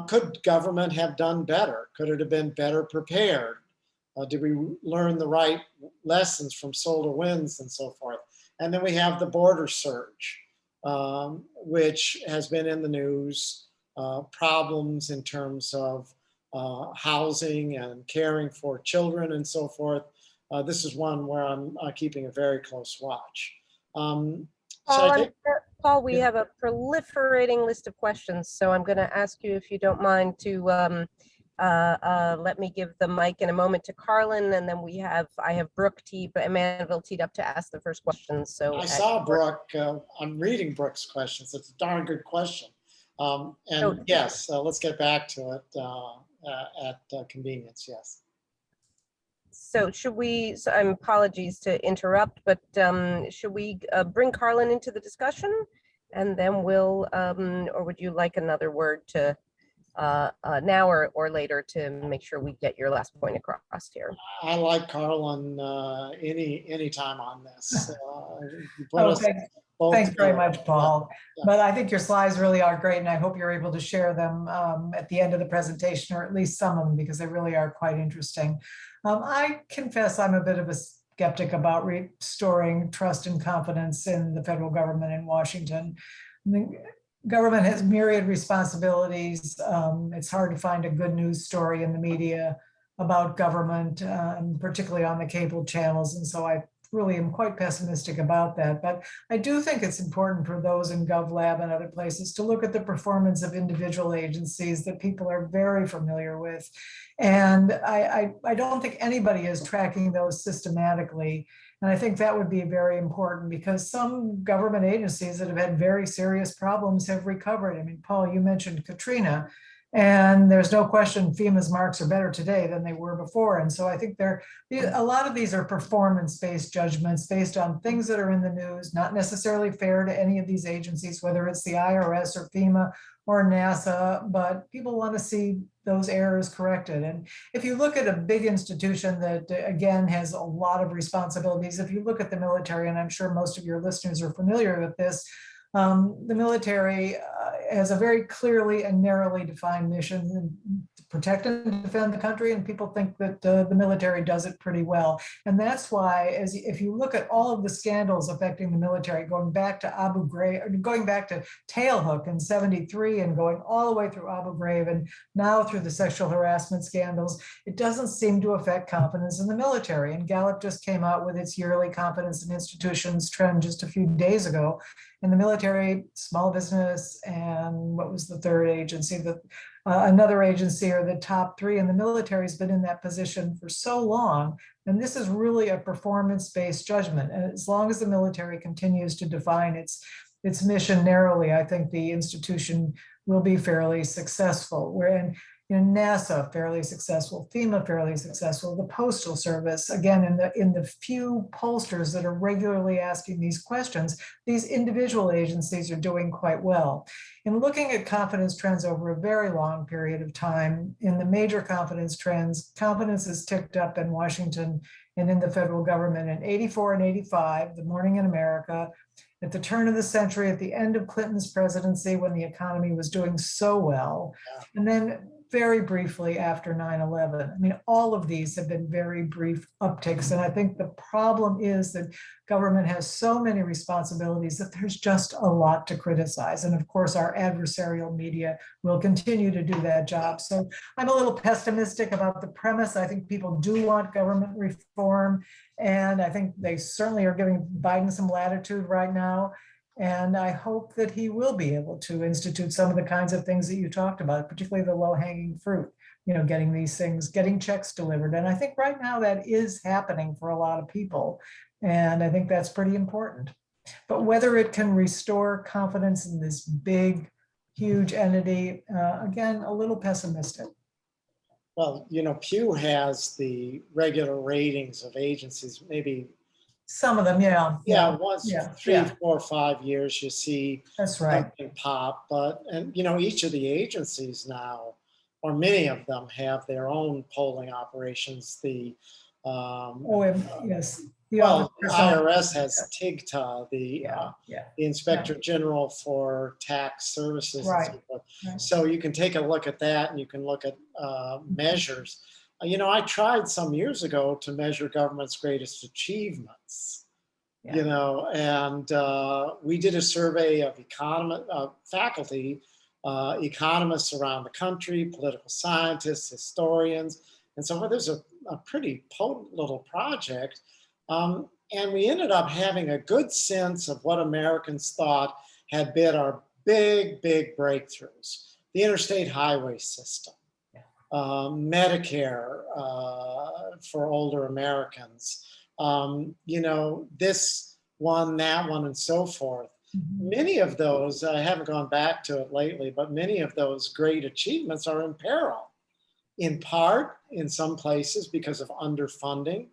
could government have done better? Could it have been better prepared? Did we learn the right lessons from Solar Winds and so forth? And then we have the border surge, which has been in the news, problems in terms of housing and caring for children and so forth. This is one where I'm keeping a very close watch. Paul, we have a proliferating list of questions, so I'm going to ask you if you don't mind to let me give the mic in a moment to Carlin, and then I have Brooke Manville teed up to ask the first question. So I saw Brooke. I'm reading Brooke's questions. It's a darn good question. Yes, let's get back to it at convenience. Yes. So apologies to interrupt, but should we bring Carlin into the discussion, and then we'll, or would you like another word to now or later to make sure we get your last point across here? I like Carlin any time on this. Thanks very much, Paul. Yeah. But I think your slides really are great, and I hope you're able to share them at the end of the presentation, or at least some of them, because they really are quite interesting. I confess I'm a bit of a skeptic about restoring trust and confidence in the federal government in Washington. The government has myriad responsibilities. It's hard to find a good news story in the media about government, particularly on the cable channels. And so I really am quite pessimistic about that. But I do think it's important for those in GovLab and other places to look at the performance of individual agencies that people are very familiar with. And I don't think anybody is tracking those systematically. And I think that would be very important, because some government agencies that have had very serious problems have recovered. I mean, Paul, you mentioned Katrina. And there's no question FEMA's marks are better today than they were before. And so I think a lot of these are performance-based judgments based on things that are in the news, not necessarily fair to any of these agencies, whether it's the IRS or FEMA or NASA, but people want to see those errors corrected. And if you look at a big institution that, again, has a lot of responsibilities, if you look at the military, and I'm sure most of your listeners are familiar with this, the military has a very clearly and narrowly defined mission to protect and defend the country, and people think that the military does it pretty well. And that's why, if you look at all of the scandals affecting the military, going back to Abu Ghraib, going back to Tailhook in '73, and going all the way through Abu Ghraib, and now through the sexual harassment scandals, it doesn't seem to affect confidence in the military. And Gallup just came out with its yearly confidence in institutions trend just a few days ago. In the military, small business, and what was the third agency? Another agency are the top three, and the military has been in that position for so long. And this is really a performance-based judgment. And as long as the military continues to define its mission narrowly, I think the institution will be fairly successful. Wherein NASA, fairly successful, FEMA, fairly successful, the Postal Service, again, in the few pollsters that are regularly asking these questions, these individual agencies are doing quite well. In looking at confidence trends over a very long period of time, in the major confidence trends, confidence has ticked up in Washington and in the federal government in '84 and '85, the Morning in America, at the turn of the century, at the end of Clinton's presidency, when the economy was doing so well, and then very briefly after 9/11. I mean, all of these have been very brief upticks. And I think the problem is that government has so many responsibilities that there's just a lot to criticize. And of course, our adversarial media will continue to do that job. So I'm a little pessimistic about the premise. I think people do want government reform. And I think they certainly are giving Biden some latitude right now. And I hope that he will be able to institute some of the kinds of things that you talked about, particularly the low-hanging fruit, getting these things, getting checks delivered. And I think right now that is happening for a lot of people. And I think that's pretty important. But whether it can restore confidence in this big, huge entity, again, a little pessimistic. Well, Pew has the regular ratings of agencies, maybe some of them, yeah. Once 3, 4, 5 years, you see that's right. something pop. And each of the agencies now, or many of them, have their own polling operations. The yes. The IRS has TIGTA, the Inspector General for Tax Services. Right. And so forth. Right. So you can take a look at that, and you can look at measures. I tried some years ago to measure government's greatest achievements, and we did a survey of faculty, economists around the country, political scientists, historians, and so forth. There's a pretty potent little project. And we ended up having a good sense of what Americans thought had been our big, big breakthroughs. The interstate highway system, Medicare for older Americans, this one, that one, and so forth. Mm-hmm. Many of those, I haven't gone back to it lately, but many of those great achievements are in peril, in part, in some places, because of underfunding,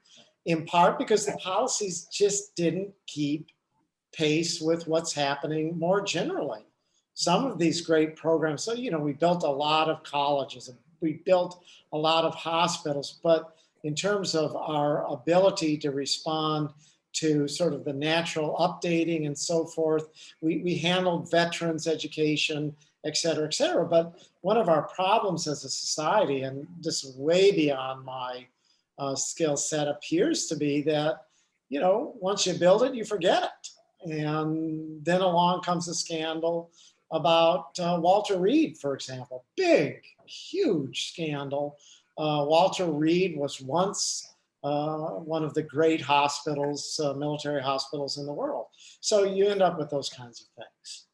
in part because the policies just didn't keep pace with what's happening more generally. Some of these great programs, so, we built a lot of colleges, we built a lot of hospitals, but in terms of our ability to respond to sort of the natural updating and so forth, we handled veterans education, et cetera, et cetera. But one of our problems as a society, and this is way beyond my skill set, appears to be that, once you build it, you forget it. And then along comes a scandal about Walter Reed, for example. Big, huge scandal. Walter Reed was once one of the great hospitals, military hospitals in the world. So you end up with those kinds of things.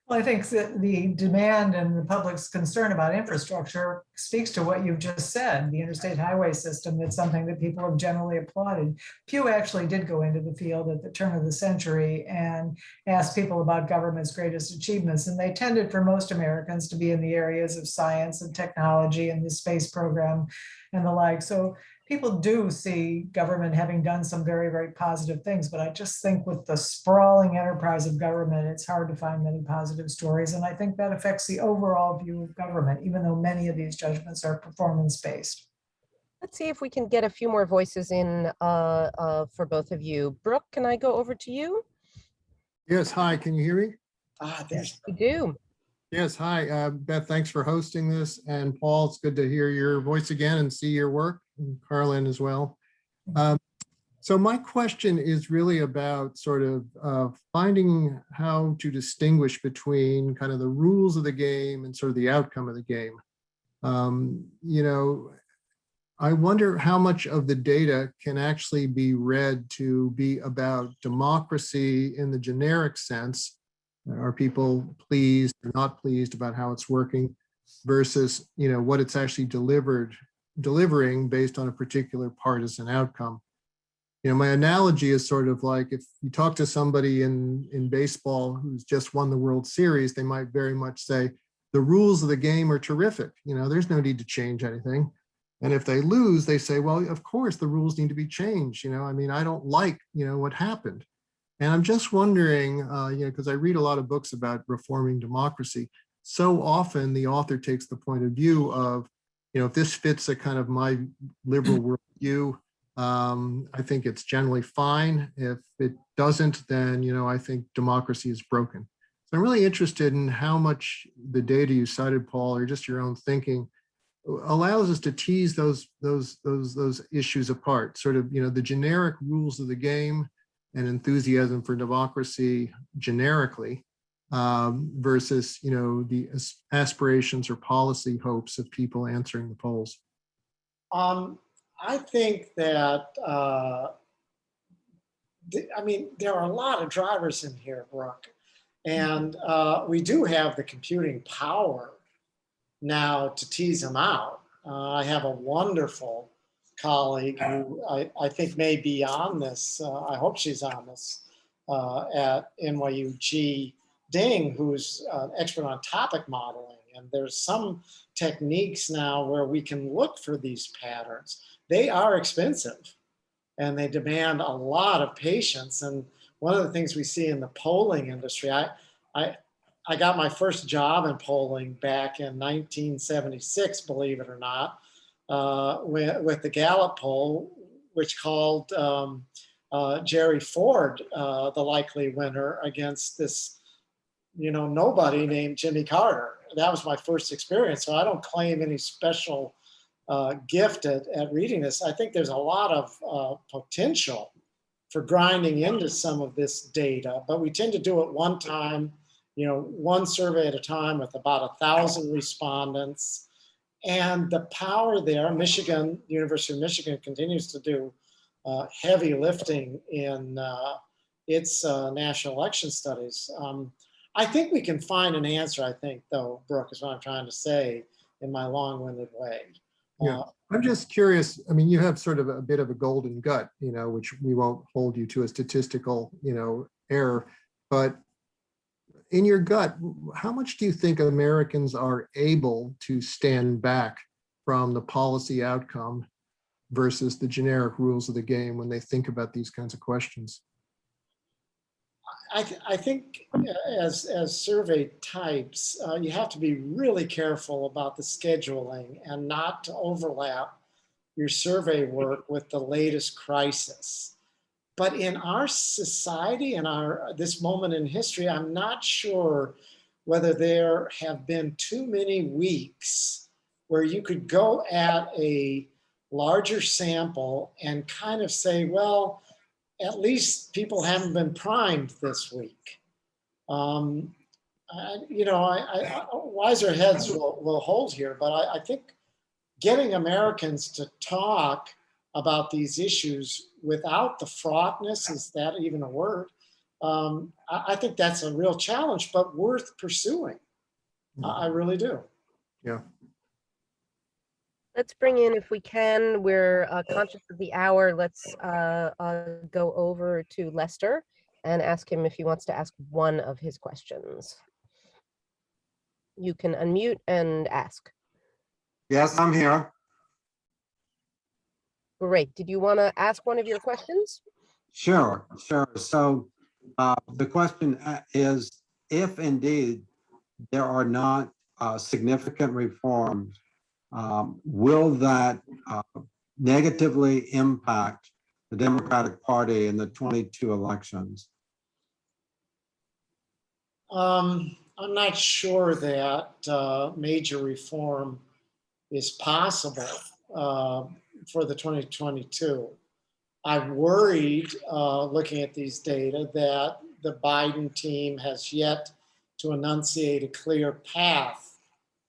Well, I think that the demand and the public's concern about infrastructure speaks to what you've just said. The interstate highway system, that's something that people have generally applauded. Pew actually did go into the field at the turn of the century and asked people about government's greatest achievements. And they tended for most Americans to be in the areas of science and technology and the space program and the like. So people do see government having done some very, very positive things, but I just think with the sprawling enterprise of government, it's hard to find many positive stories. And I think that affects the overall view of government, even though many of these judgments are performance-based. Let's see if we can get a few more voices in for both of you. Brooke, can I go over to you? Yes, hi, can you hear me? There's We do. Yes, hi, Beth, thanks for hosting this. And Paul, it's good to hear your voice again and see your work, and Carlin as well. So my question is really about sort of finding how to distinguish between kind of the rules of the game and sort of the outcome of the game. You know, I wonder how much of the data can actually be read to be about democracy in the generic sense. Are people pleased or not pleased about how it's working versus, you know, what it's actually delivering based on a particular partisan outcome? You know, my analogy is sort of like if you talk to somebody in baseball who's just won the World Series, they might very much say the rules of the game are terrific. You know, there's no need to change anything. And if they lose, they say, well, of course the rules need to be changed. You know, I mean, I don't like, you know, what happened. And I'm just wondering, you know, because I read a lot of books about reforming democracy. So often the author takes the point of view of, you know, if this fits a kind of my liberal worldview, I think it's generally fine. If it doesn't, then, you know, I think democracy is broken. So I'm really interested in how much the data you cited, Paul, or just your own thinking allows us to tease those issues apart, sort of, you know, the generic rules of the game and enthusiasm for democracy generically versus, you know, the aspirations or policy hopes of people answering the polls. I think that, I mean, there are a lot of drivers in here, Brooke, and we do have the computing power now to tease them out. I have a wonderful colleague who I think may be on this, I hope she's on this, at NYU, G. Ding, who's an expert on topic modeling. And there's some techniques now where we can look for these patterns. They are expensive and they demand a lot of patience. And one of the things we see in the polling industry, I got my first job in polling back in 1976, believe it or not, with the Gallup poll, which called Jerry Ford the likely winner against this, you know, nobody named Jimmy Carter. That was my first experience. So I don't claim any special gift at reading this. I think there's a lot of potential for grinding into some of this data, but we tend to do it one time, you know, one survey at a time with about 1,000 respondents. And the power there, Michigan, University of Michigan continues to do heavy lifting in its national election studies. I think we can find an answer, I think, though, Brooke, is what I'm trying to say in my long-winded way. Yeah, I'm just curious. I mean, you have sort of a bit of a golden gut, you know, which we won't hold you to a statistical, you know, error. But in your gut, how much do you think Americans are able to stand back from the policy outcome versus the generic rules of the game when they think about these kinds of questions? I think as survey types, you have to be really careful about the scheduling and not to overlap your survey work with the latest crisis. But in our society and this moment in history, I'm not sure whether there have been too many weeks where you could go at a larger sample and kind of say, well, at least people haven't been primed this week. You know, wiser heads will hold here, but I think getting Americans to talk about these issues without the fraughtness, is that even a word, I think that's a real challenge, but worth pursuing. I really do. Yeah. Let's bring in, if we can, we're conscious of the hour. Let's go over to Lester and ask him if he wants to ask one of his questions. You can unmute and ask. Yes, I'm here. Great. Did you want to ask one of your questions? Sure. So the question is, if indeed there are not significant reforms, will that negatively impact the Democratic Party in the 22 elections? I'm not sure that major reform is possible for the 2022. I'm worried, looking at these data, that the Biden team has yet to enunciate a clear path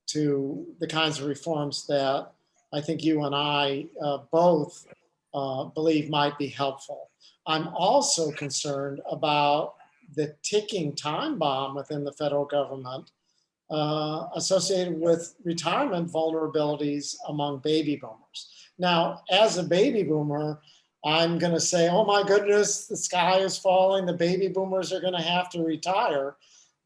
to the kinds of reforms that I think you and I both believe might be helpful. I'm also concerned about the ticking time bomb within the federal government associated with retirement vulnerabilities among baby boomers. Now, as a baby boomer, I'm going to say, oh my goodness, the sky is falling, the baby boomers are going to have to retire.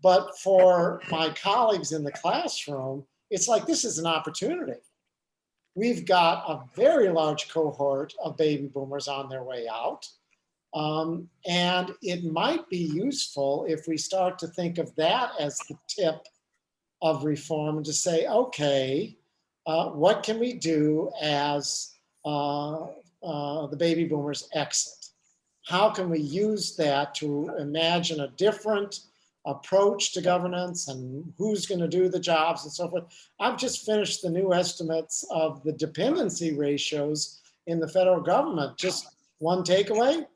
But for my colleagues in the classroom, it's like, this is an opportunity. We've got a very large cohort of baby boomers on their way out. And it might be useful if we start to think of that as the tip of reform and to say, okay, what can we do as the baby boomers exit? How can we use that to imagine a different approach to governance and who's going to do the jobs and so forth? I've just finished the new estimates of the dependency ratios in the federal government. Just one takeaway,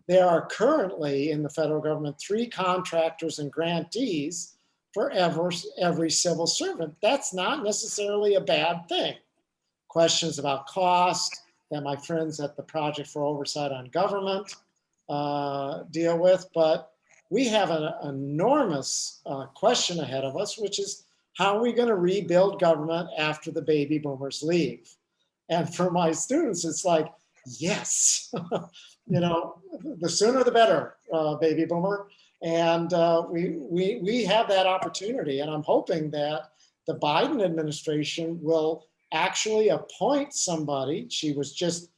there are currently in the federal government 3 contractors and grantees for every civil servant. That's not necessarily a bad thing. Questions about cost that my friends at the Project for Oversight on Government deal with, but we have an enormous question ahead of us, which is how are we going to rebuild government after the baby boomers leave? And for my students, it's like, yes, you know, the sooner the better, baby boomer. And we have that opportunity. And I'm hoping that the Biden administration will actually appoint somebody. She was just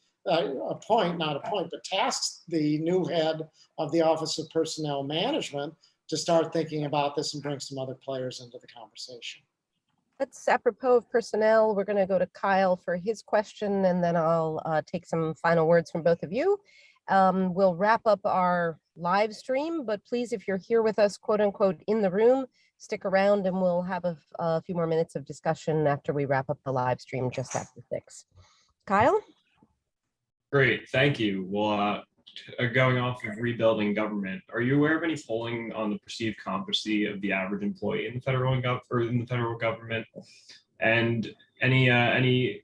tasked the new head of the Office of Personnel Management to start thinking about this and bring some other players into the conversation. That's apropos of personnel. We're going to go to Kyle for his question, and then I'll take some final words from both of you. We'll wrap up our live stream, but please, if you're here with us, quote unquote, in the room, stick around and we'll have a few more minutes of discussion after we wrap up the live stream just after 6. Kyle? Great, thank you. Well, going off of rebuilding government, are you aware of any polling on the perceived competency of the average employee in the federal government, and any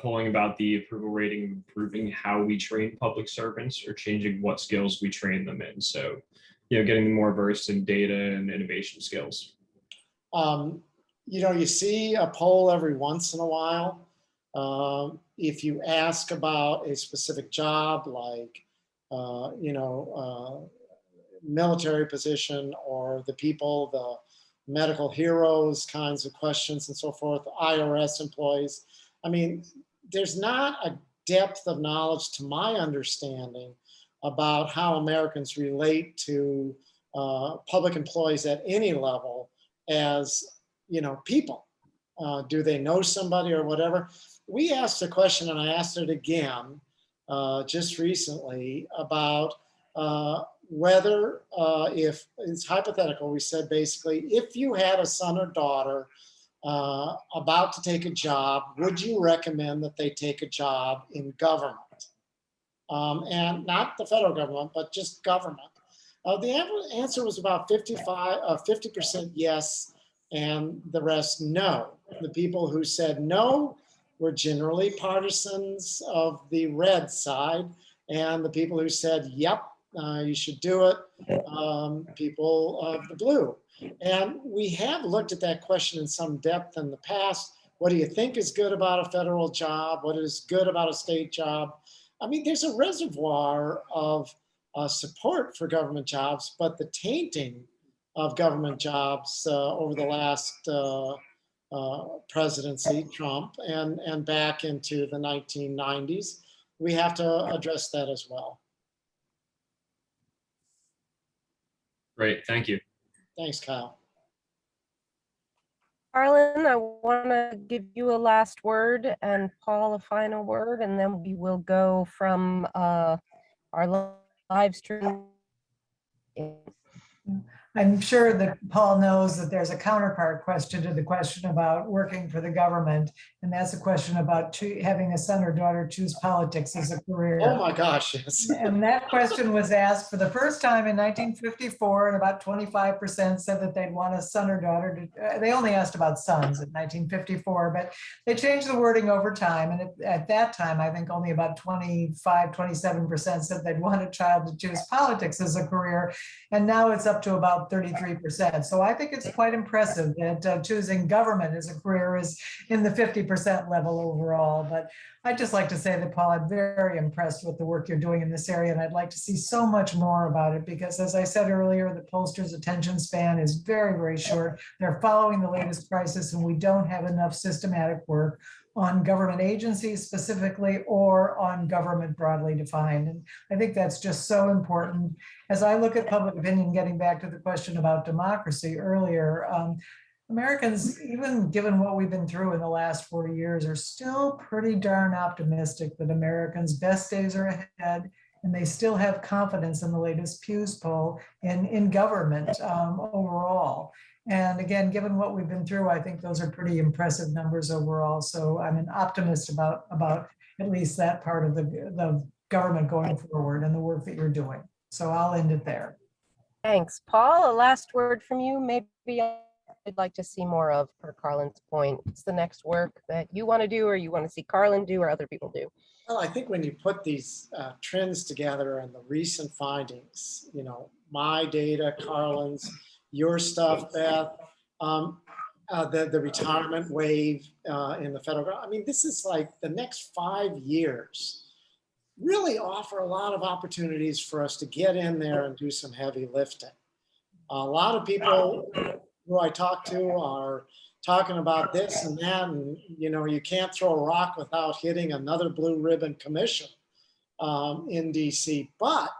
polling about the approval rating of improving how we train public servants or changing what skills we train them in? So, you know, getting them more versed in data and innovation skills. You know, you see a poll every once in a while. If you ask about a specific job, like, military position or the people, the medical heroes kinds of questions and so forth, IRS employees. I mean, there's not a depth of knowledge, to my understanding, about how Americans relate to public employees at any level as, you know, people. Do they know somebody or whatever? We asked a question, and I asked it again just recently, about whether, if it's hypothetical, we said basically, if you had a son or daughter about to take a job, would you recommend that they take a job in government? And not the federal government, but just government. The answer was about 50% yes, and the rest no. The people who said no were generally partisans of the red side, and the people who said yep you should do it, people of the blue. And we have looked at that question in some depth in the past. What do you think is good about a federal job? What is good about a state job? I mean, there's a reservoir of support for government jobs, but the tainting of government jobs over the last presidency, Trump, and back into the 1990s, we have to address that as well. Great, thank you. Thanks, Kyle. Carlin, I want to give you a last word and Paul a final word, and then we will go from our live stream. I'm sure that Paul knows that there's a counterpart question to the question about working for the government, and that's a question about having a son or daughter choose politics as a career. Oh my gosh, yes. And that question was asked for the first time in 1954, and about 25% said that they'd want a son or daughter to, they only asked about sons in 1954, but they changed the wording over time. And at that time, I think only about 27% said they'd want a child to choose politics as a career. And now it's up to about 33%. So I think it's quite impressive that choosing government as a career is in the 50% level overall. But I'd just like to say that, Paul, I'm very impressed with the work you're doing in this area, and I'd like to see so much more about it because, as I said earlier, the pollsters' attention span is very, very short. They're following the latest crisis, and we don't have enough systematic work on government agencies specifically or on government broadly defined. And I think that's just so important. As I look at public opinion, getting back to the question about democracy earlier, Americans, even given what we've been through in the last 40 years, are still pretty darn optimistic that Americans' best days are ahead, and they still have confidence in the latest Pew's poll in government overall. And again, given what we've been through, I think those are pretty impressive numbers overall. So I'm an optimist about at least that part of the government going forward and the work that you're doing. So I'll end it there. Thanks. Paul, a last word from you. Maybe I'd like to see more of, per Carlin's point. What's the next work that you want to do, or you want to see Carlin do, or other people do? Well, I think when you put these trends together and the recent findings, you know, my data, Carlin's, your stuff, Beth, the retirement wave in the federal government. I mean, this is like the next 5 years really offer a lot of opportunities for us to get in there and do some heavy lifting. A lot of people who I talk to are talking about this and that, and you know, you can't throw a rock without hitting another blue ribbon commission in DC. But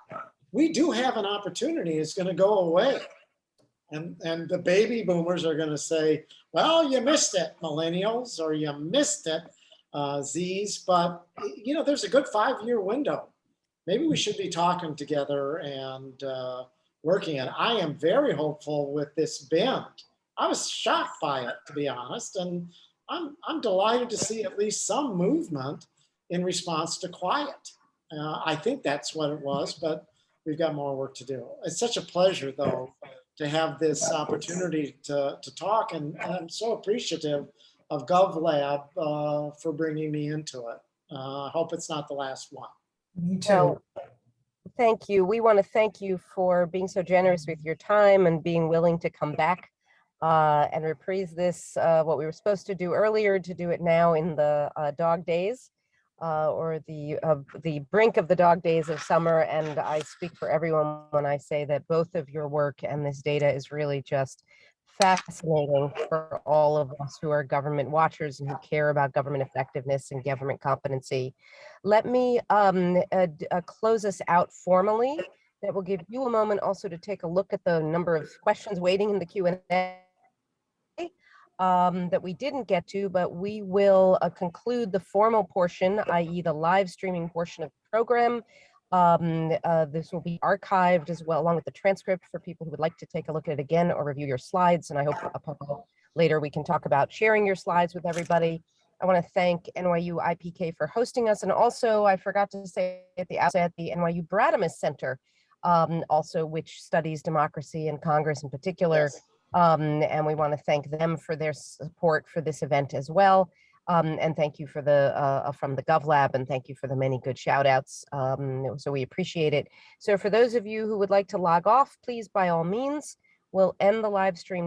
we do have an opportunity. It's going to go away. And the baby boomers are going to say, well, you missed it, millennials, or you missed it, Zs. But, you know, there's a good 5-year window. Maybe we should be talking together and working it. I am very hopeful with this bend. I was shocked by it, to be honest. And I'm delighted to see at least some movement in response to quiet. I think that's what it was, but we've got more work to do. It's such a pleasure, though, to have this opportunity to talk, and I'm so appreciative of GovLab for bringing me into it. I hope it's not the last one. Me too. Well, thank you. We want to thank you for being so generous with your time and being willing to come back and reprise this, what we were supposed to do earlier, to do it now in the dog days. Or the brink of the dog days of summer. And I speak for everyone when I say that both of your work and this data is really just fascinating for all of us who are government watchers and who care about government effectiveness and government competency. Let me close us out formally. That will give you a moment also to take a look at the number of questions waiting in the Q&A. That we didn't get to, but we will conclude the formal portion, i.e. the live streaming portion of the program. This will be archived as well, along with the transcript for people who would like to take a look at it again or review your slides. And I hope later we can talk about sharing your slides with everybody. I want to thank NYU IPK for hosting us. And also, I forgot to say at the outset, the NYU Bradamus Center, also which studies democracy and Congress in particular. Yes. And we want to thank them for their support for this event as well. And thank you for the from the GovLab, and thank you for the many good shout outs. So we appreciate it. So for those of you who would like to log off, please, by all means, we'll end the live stream